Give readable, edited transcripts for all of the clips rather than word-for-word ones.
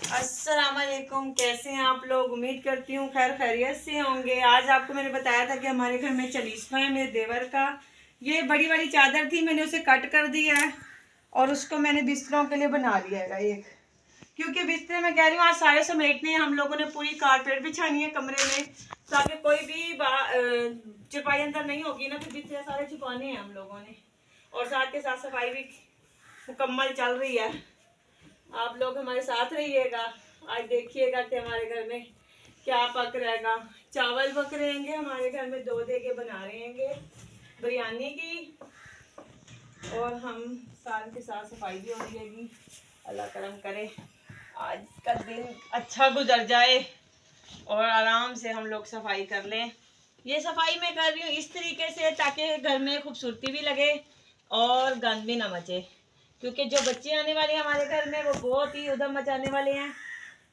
अस्सलाम वालेकुम। कैसे हैं आप लोग? उम्मीद करती हूँ खैर खैरियत से होंगे। आज आपको मैंने बताया था कि हमारे घर में चलीसवा है मेरे देवर का। ये बड़ी वाली चादर थी, मैंने उसे कट कर दिया है और उसको मैंने बिस्तरों के लिए बना लिया है एक, क्योंकि बिस्तर मैं कह रही हूँ आज सारे समेटने हैं। हम लोगों ने पूरी कारपेट बिछानी है कमरे में, ताकि कोई भी चुपाई अंदर नहीं होगी ना, फिर बिस्तर सारे छुपाने हैं हम लोगों ने। और साथ के साथ सफाई भी मुकम्मल चल रही है। आप लोग हमारे साथ रहिएगा। आज देखिएगा कि हमारे घर में क्या पक रहेगा। चावल पक रहेंगे हमारे घर में, 2 देगे बना रहेंगे बिरयानी की, और हम साथ के साथ सफाई भी हो जाएगी। अल्लाह करम करे आज का दिन अच्छा गुजर जाए और आराम से हम लोग सफाई कर लें। ये सफाई मैं कर रही हूँ इस तरीके से ताकि घर में खूबसूरती भी लगे और गंद भी ना मचे, क्योंकि जो बच्चे आने वाले हैं हमारे घर में वो बहुत ही उधम मचाने वाले हैं।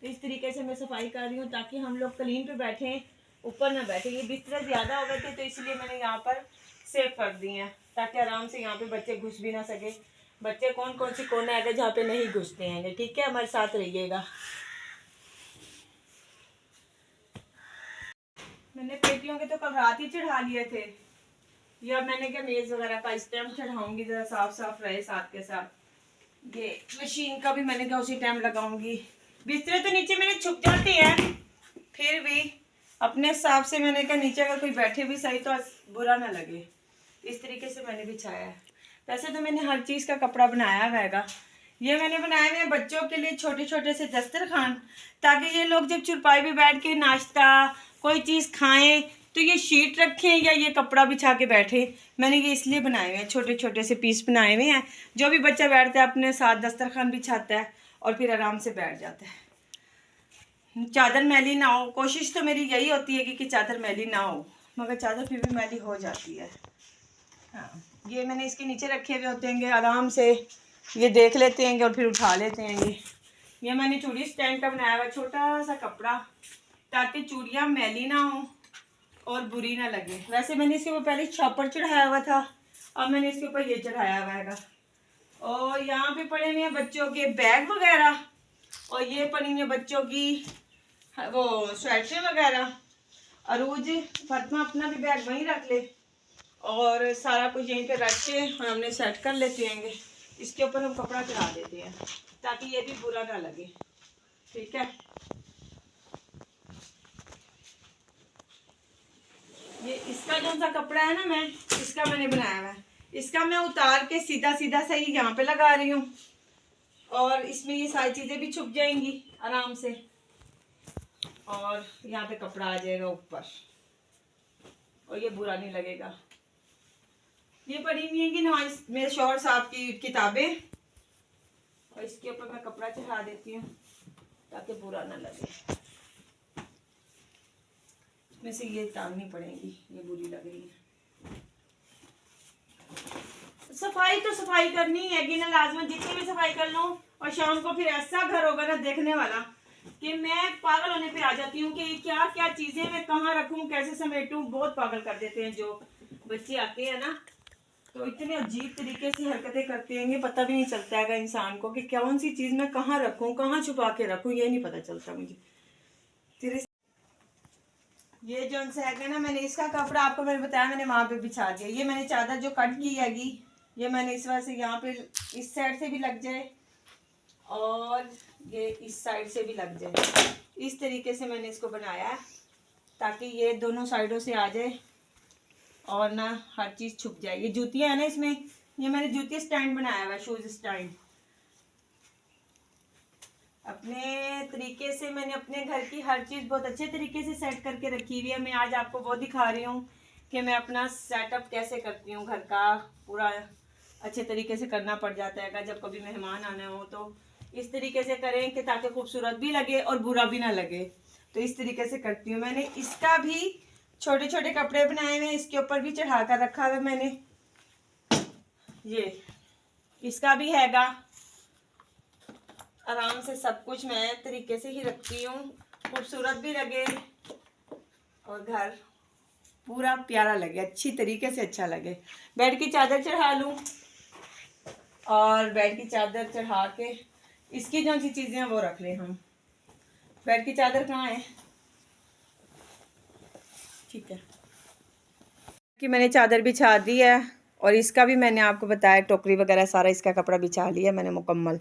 तो इस तरीके से मैं सफाई कर रही हूँ ताकि हम लोग कलीन पे बैठें, ऊपर ना बैठें। ये बिस्तर ज़्यादा हो गए थे तो इसलिए मैंने यहाँ पर सेव कर दिए हैं ताकि आराम से यहाँ पे बच्चे घुस भी ना सके। बच्चे कौन कौन सी कोने आएगा जहाँ पे नहीं घुसते हैं। ठीक है, हमारे साथ रहिएगा। मैंने पेटियों के तो कल रात ही चढ़ा लिए थे, या मैंने क्या मेज़ वगैरह का इस टाइम चढ़ाऊंगी, ज़रा साफ साफ रहे साथ के साथ। ये मशीन का भी मैंने क्या उसी टाइम लगाऊंगी। बिस्तरे तो नीचे मेरे छुप जाते हैं, फिर भी अपने हिसाब से मैंने कहा नीचे अगर कोई बैठे भी सही तो बुरा ना लगे, इस तरीके से मैंने बिछाया है। वैसे तो मैंने हर चीज़ का कपड़ा बनाया हुआ। ये मैंने बनाए हुए हैं बच्चों के लिए छोटे छोटे से दस्तरखान, ताकि ये लोग जब चुरपाई पे बैठ के नाश्ता कोई चीज़ खाएं तो ये शीट रखें या ये कपड़ा बिछा के बैठे। मैंने ये इसलिए बनाए हुए हैं, छोटे छोटे से पीस बनाए हुए हैं। जो भी बच्चा बैठता है अपने साथ दस्तरखान बिछाता है और फिर आराम से बैठ जाता है। चादर मैली ना हो, कोशिश तो मेरी यही होती है कि चादर मैली ना हो, मगर चादर फिर भी मैली हो जाती है। हाँ, ये मैंने इसके नीचे रखे हुए होते हैं, आराम से ये देख लेते हैं और फिर उठा लेते हैं। ये मैंने चूड़ी स्टैंड का बनाया हुआ छोटा सा कपड़ा, ताकि चूड़ियाँ मैली ना हो और बुरी ना लगे। वैसे मैंने इसके ऊपर पहले छापर चढ़ाया हुआ था, अब मैंने इसके ऊपर ये चढ़ाया हुआ है। और यहाँ पे पड़े हुए हैं बच्चों के बैग वगैरह, और ये पड़ी हुई है बच्चों की वो स्वेटर वगैरह। अरूज फातिमा अपना भी बैग वहीं रख ले, और सारा कुछ यहीं पे रख के हमने सेट कर लेते हैं। इसके ऊपर हम कपड़ा चढ़ा देते हैं ताकि ये भी बुरा ना लगे। ठीक है, ये इसका जो सा कपड़ा है ना, मैंने बनाया हुआ है। इसका मैं उतार के सीधा सीधा सही यहाँ पे लगा रही हूँ, और इसमें ये सारी चीज़ें भी छुप जाएंगी आराम से, और यहाँ पे कपड़ा आ जाएगा ऊपर और ये बुरा नहीं लगेगा। ये पड़ी हुई है कि नमाज मेरे शौहर साहब की किताबें, और इसके ऊपर मैं कपड़ा चढ़ा देती हूँ ताकि बुरा ना लगे। इसमें से ये टांगनी पड़ेगी, ये बुरी लग रही है। सफाई तो सफाई करनी है कि ना, लाजमन जितनी भी सफाई कर लूँ, और शाम को फिर ऐसा घर होगा ना देखने वाला कि मैं पागल होने पे आ जाती हूँ कि क्या क्या चीज़ें मैं कहाँ रखूँ, कैसे समेटूँ। बहुत पागल कर देते हैं जो बच्चे आते हैं ना, तो इतने अजीब तरीके से हरकतें करते हैं, पता भी नहीं चलता है इंसान को कि कौन सी चीज़ मैं कहाँ रखूँ, कहाँ छुपा के रखूँ, ये नहीं पता चलता मुझे। फिर ये जो है ना, मैंने इसका कपड़ा आपको मैंने बताया, मैंने वहाँ पे बिछा दिया। ये मैंने चादर जो कट की हैगी, ये मैंने इस वजह से यहाँ पे इस साइड से भी लग जाए और ये इस साइड से भी लग जाए। इस तरीके से मैंने इसको बनाया है ताकि ये दोनों साइडों से आ जाए और ना हर चीज़ छुप जाए। ये जूतियाँ हैं ना इसमें, ये मैंने जूती स्टैंड बनाया हुआ है, शूज़ स्टैंड। अपने तरीके से मैंने अपने घर की हर चीज़ बहुत अच्छे तरीके से सेट करके रखी हुई है। मैं आज आपको वो दिखा रही हूँ कि मैं अपना सेटअप कैसे करती हूँ। घर का पूरा अच्छे तरीके से करना पड़ जाता है जब कभी मेहमान आने हो, तो इस तरीके से करें कि ताकि खूबसूरत भी लगे और बुरा भी ना लगे। तो इस तरीके से करती हूँ। मैंने इसका भी छोटे छोटे कपड़े बनाए हुए हैं, इसके ऊपर भी चढ़ा कर रखा हुआ मैंने। ये इसका भी हैगा, आराम से सब कुछ मैं तरीके से ही रखती हूँ, खूबसूरत भी लगे और घर पूरा प्यारा लगे, अच्छी तरीके से अच्छा लगे। बेड की चादर चढ़ा लूँ, और बेड की चादर चढ़ा के इसकी जो सी चीज़ें हैं वो रख लें हम। बेड की चादर कहाँ है? ठीक है कि मैंने चादर बिछा दी है और इसका भी मैंने आपको बताया, टोकरी वगैरह सारा इसका कपड़ा बिछा लिया मैंने मुकम्मल।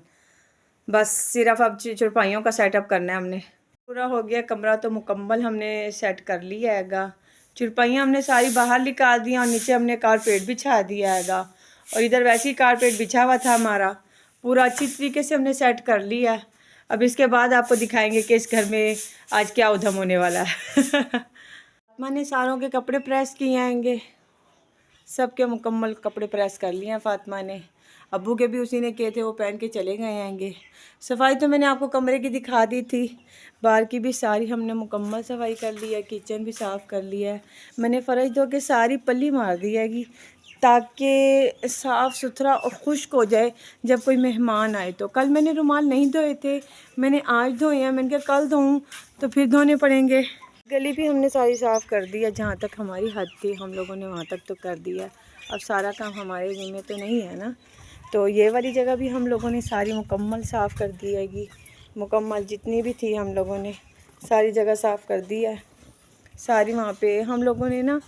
बस सिर्फ अब चुरपाइयों का सेटअप करना है हमने। पूरा हो गया कमरा तो मुकम्मल हमने सेट कर लिया हैगा। चुरपाइयाँ हमने सारी बाहर निकाल दी और नीचे हमने कारपेट बिछा दिया हैगा। और इधर वैसे ही कारपेट बिछा हुआ था हमारा, पूरा अच्छी तरीके से हमने सेट कर लिया। अब इसके बाद आपको दिखाएंगे कि इस घर में आज क्या उधम होने वाला है। मैंने सारों के कपड़े प्रेस किए आएंगे, सब के मुकम्मल कपड़े प्रेस कर लिए हैं फ़ातिमा ने। अब्बू के भी उसी ने किए थे, वो पहन के चले गए आएंगे। सफाई तो मैंने आपको कमरे की दिखा दी थी, बाहर की भी सारी हमने मुकम्मल सफाई कर ली है, किचन भी साफ़ कर लिया है। मैंने फ़र्श धो के सारी पल्ली मार दी हैगी ताकि साफ़ सुथरा और खुश्क हो जाए जब कोई मेहमान आए तो। कल मैंने रुमाल नहीं धोए थे, मैंने आज धोए हैं। मैंने कहा कल धोऊँ तो फिर धोने पड़ेंगे। गली भी हमने सारी साफ़ कर दी है, जहाँ तक हमारी हद थी हम लोगों ने वहाँ तक तो कर दिया। अब सारा काम हमारे ज़िम्मे तो नहीं है ना, तो ये वाली जगह भी हम लोगों ने सारी मुकम्मल साफ़ कर दी हैगी। मुकम्मल जितनी भी थी हम लोगों ने सारी जगह साफ़ कर दी है। सारी वहाँ पे हम लोगों ने ना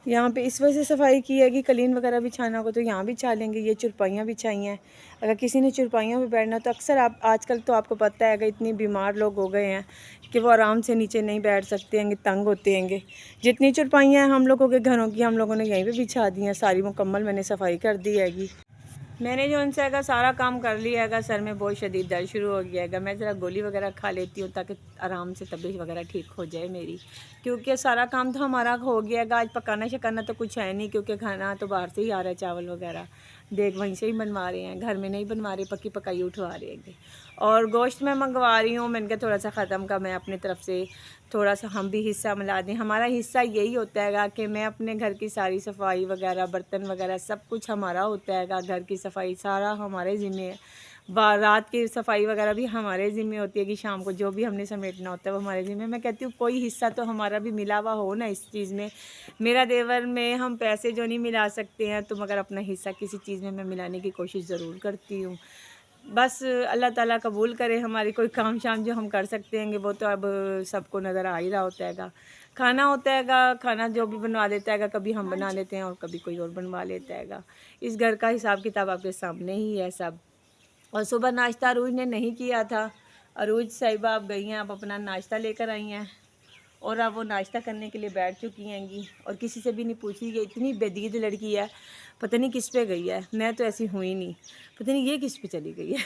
यहाँ पे इस वजह से सफाई की है कि कलीन वगैरह बिछाना को तो यहाँ बिछा लेंगे। ये चुरपाइयाँ बिछाई हैं, अगर किसी ने चुरपाइयों पे बैठना तो अक्सर आप आजकल तो आपको पता है कि इतनी बीमार लोग हो गए हैं कि वो आराम से नीचे नहीं बैठ सकते हैं, तंग होते हैं। जितनी चुरपाइयाँ हैं हम लोगों के घरों की हम लोगों ने यहीं पे बिछा दी हैं। सारी मुकम्मल मैंने सफाई कर दी हैगी। मैंने जो उनसे अगर सारा काम कर लिया है, सर में बहुत शदीद दर्द शुरू हो गया है। मैं ज़रा गोली वगैरह खा लेती हूँ ताकि आराम से तबीयत वगैरह ठीक हो जाए मेरी, क्योंकि सारा काम तो हमारा हो गया है। आज पकाना शकाना तो कुछ है नहीं, क्योंकि खाना तो बाहर से ही आ रहा है, चावल वगैरह देख वहीं से ही बनवा रहे हैं, घर में नहीं बनवा रहे, पक्की पकाई उठवा रहे हैं। और गोश्त मैं मंगवा रही हूँ, मैंने कहा थोड़ा सा ख़त्म का मैं अपनी तरफ से थोड़ा सा हम भी हिस्सा मिला दें। हमारा हिस्सा यही होता है कि मैं अपने घर की सारी सफाई वगैरह, बर्तन वगैरह सब कुछ हमारा होता है। घर की सफाई सारा हमारे ज़िम्मे है, रात की सफाई वगैरह भी हमारे ज़िम्मे होती है कि शाम को जो भी हमने समेटना होता है वो हमारे ज़िम्मे। मैं कहती हूँ कोई हिस्सा तो हमारा भी मिला हुआ हो ना इस चीज़ में। मेरा देवर में हम पैसे जो नहीं मिला सकते हैं तो मगर अपना हिस्सा किसी चीज़ में मैं मिलाने की कोशिश ज़रूर करती हूँ। बस अल्लाह ताला कबूल करे हमारी कोई काम शाम जो हम कर सकते हैं, वो तो अब सबको नज़र आ ही रहा होता है। खाना होता है, खाना जो भी बनवा लेता है, कभी हम बना लेते हैं और कभी कोई और बनवा लेता है। इस घर का हिसाब किताब आपके सामने ही है सब। और सुबह नाश्ता अरूज ने नहीं किया था। अरूज साहिबा आप गई हैं, आप अपना नाश्ता लेकर आई हैं और अब वो नाश्ता करने के लिए बैठ चुकी हैंगी और किसी से भी नहीं पूछी। ये इतनी बेदीद लड़की है, पता नहीं किस पे गई है। मैं तो ऐसी हुई नहीं, पता नहीं ये किस पे चली गई है।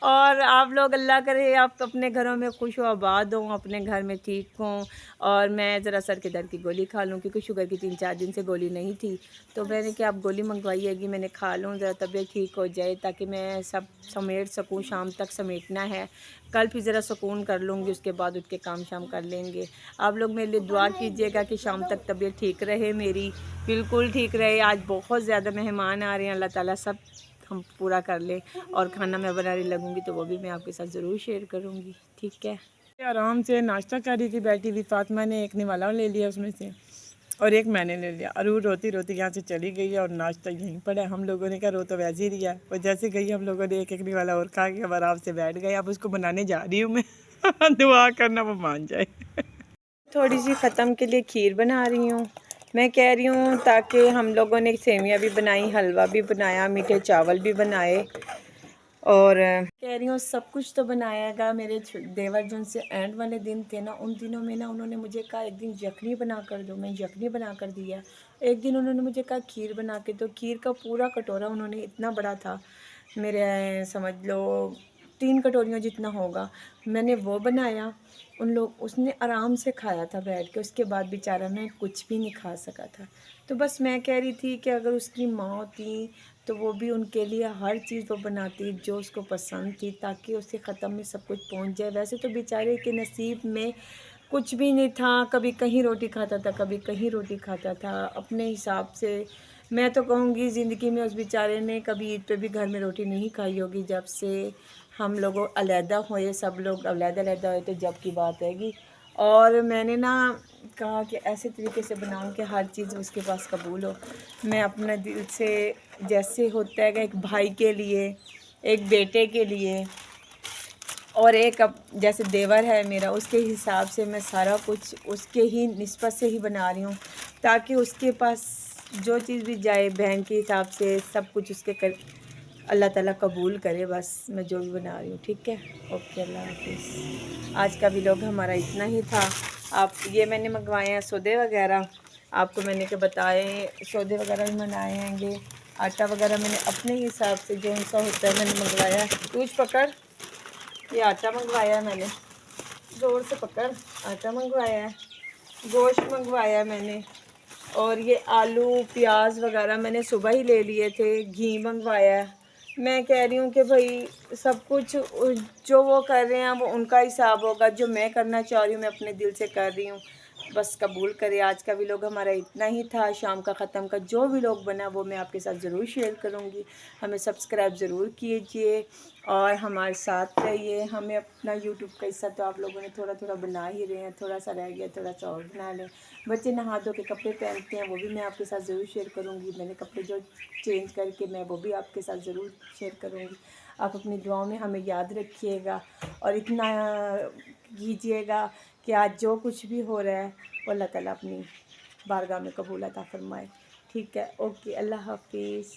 और आप लोग अल्लाह करे आप अपने घरों में खुश हो आबाद हों, अपने घर में ठीक हों। और मैं ज़रा सर के दर्द की गोली खा लूँ, क्योंकि शुगर की 3-4 दिन से गोली नहीं थी, तो मैंने क्या आप गोली मंगवाई हैगी, मैंने खा लूँ ज़रा तबीयत ठीक हो जाए ताकि मैं सब समेट सकूँ। शाम तक समेटना है, कल फिर ज़रा सुकून कर लूँगी, उसके बाद उठ के काम शाम कर लेंगे। आप लोग मेरे लिए दुआ कीजिएगा कि शाम तक तबीयत ठीक रहे मेरी, बिल्कुल ठीक रहे। आज बहुत ज़्यादा मेहमान आ रहे हैं, अल्लाह ताला सब हम पूरा कर लें। और खाना मैं बनाने लगूंगी तो वो भी मैं आपके साथ ज़रूर शेयर करूंगी, ठीक है। आराम से नाश्ता कर रही थी बैठी हुई। फातिमा ने एक निवाला ले लिया उसमें से और एक मैंने ले लिया। अरूर रोती रोती यहाँ से चली गई है और नाश्ता यहीं पड़ा है। हम लोगों ने कहा रो तो वैसे ही दिया, और जैसे गई हम लोगों ने एक एक निवाला और खा के अब आराम से बैठ गए। अब उसको बनाने जा रही हूँ मैं। दुआ करना वो मान जाए। थोड़ी सी ख़त्म के लिए खीर बना रही हूँ मैं, कह रही हूँ ताकि हम लोगों ने सेवियाँ भी बनाई, हलवा भी बनाया, मीठे चावल भी बनाए और कह रही हूँ सब कुछ तो बनाएगा। मेरे देवर जो से एंड वाले दिन थे ना, उन दिनों में ना उन्होंने मुझे कहा एक दिन यखनी बना कर दो, मैं यखनी बना कर दिया। एक दिन उन्होंने मुझे कहा खीर बना के दो, खीर का पूरा कटोरा उन्होंने, इतना बड़ा था मेरे, समझ लो 3 कटोरियों जितना होगा, मैंने वो बनाया। उन लोग उसने आराम से खाया था बैठ के, उसके बाद बेचारा मैं कुछ भी नहीं खा सका था। तो बस मैं कह रही थी कि अगर उसकी माँ होती तो वो भी उनके लिए हर चीज़ वो बनाती जो उसको पसंद थी, ताकि उसके ख़त्म में सब कुछ पहुंच जाए। वैसे तो बेचारे के नसीब में कुछ भी नहीं था, कभी कहीं रोटी खाता था, कभी कहीं रोटी खाता था अपने हिसाब से। मैं तो कहूँगी ज़िंदगी में उस बेचारे ने कभी ईद पे भी घर में रोटी नहीं खाई होगी, जब से हम लोग अलहदा हुए, सब लोग अलहदा हुए तो जब की बात हैगी। और मैंने ना कहा कि ऐसे तरीके से बनाऊं कि हर चीज़ उसके पास कबूल हो। मैं अपने दिल से, जैसे होता है कि एक भाई के लिए, एक बेटे के लिए और एक अब जैसे देवर है मेरा, उसके हिसाब से मैं सारा कुछ उसके ही निस्बत से ही बना रही हूँ, ताकि उसके पास जो चीज़ भी जाए बहन के हिसाब से सब कुछ उसके कर अल्लाह ताला कबूल करे। बस मैं जो भी बना रही हूँ, ठीक है। ओके, अल्लाह हाफिज़। आज का व्लॉग हमारा इतना ही था। आप ये मैंने मंगवाए हैं सौदे वगैरह, आपको मैंने के बताए, सौदे वगैरह भी मंगाए हैं। ये आटा वगैरह मैंने अपने हिसाब से जो सा होता है मैंने मंगवाया है। तूज पकड़, ये आटा मंगवाया है मैंने, ज़ोर से पकड़। आटा मंगवाया है, गोश्त मंगवाया है मैंने, और ये आलू प्याज वगैरह मैंने सुबह ही ले लिए थे। घी मंगवाया है। मैं कह रही हूँ कि भाई सब कुछ जो वो कर रहे हैं वो उनका हिसाब होगा, जो मैं करना चाह रही हूँ मैं अपने दिल से कर रही हूँ, बस कबूल करे। आज का व्लॉग हमारा इतना ही था, शाम का ख़त्म का जो व्लॉग बना वो मैं आपके साथ ज़रूर शेयर करूँगी। हमें सब्सक्राइब ज़रूर कीजिए और हमारे साथ रहिए। हमें अपना यूट्यूब का हिस्सा तो आप लोगों ने थोड़ा थोड़ा बना ही रहे हैं, थोड़ा सा रह गया, थोड़ा सा और बना लें। बच्चे नहा धो के कपड़े पहनते हैं, वो भी मैं आपके साथ ज़रूर शेयर करूँगी। मैंने कपड़े जो चेंज करके मैं वो भी आपके साथ ज़रूर शेयर करूँगी। आप अपनी दुआओं में हमें याद रखिएगा और इतना कीजिएगा कि आज जो कुछ भी हो रहा है वो अल्लाह ताला अपनी बारगाह में कबूल अता फरमाए, ठीक है। ओके, अल्लाह हाफिज़।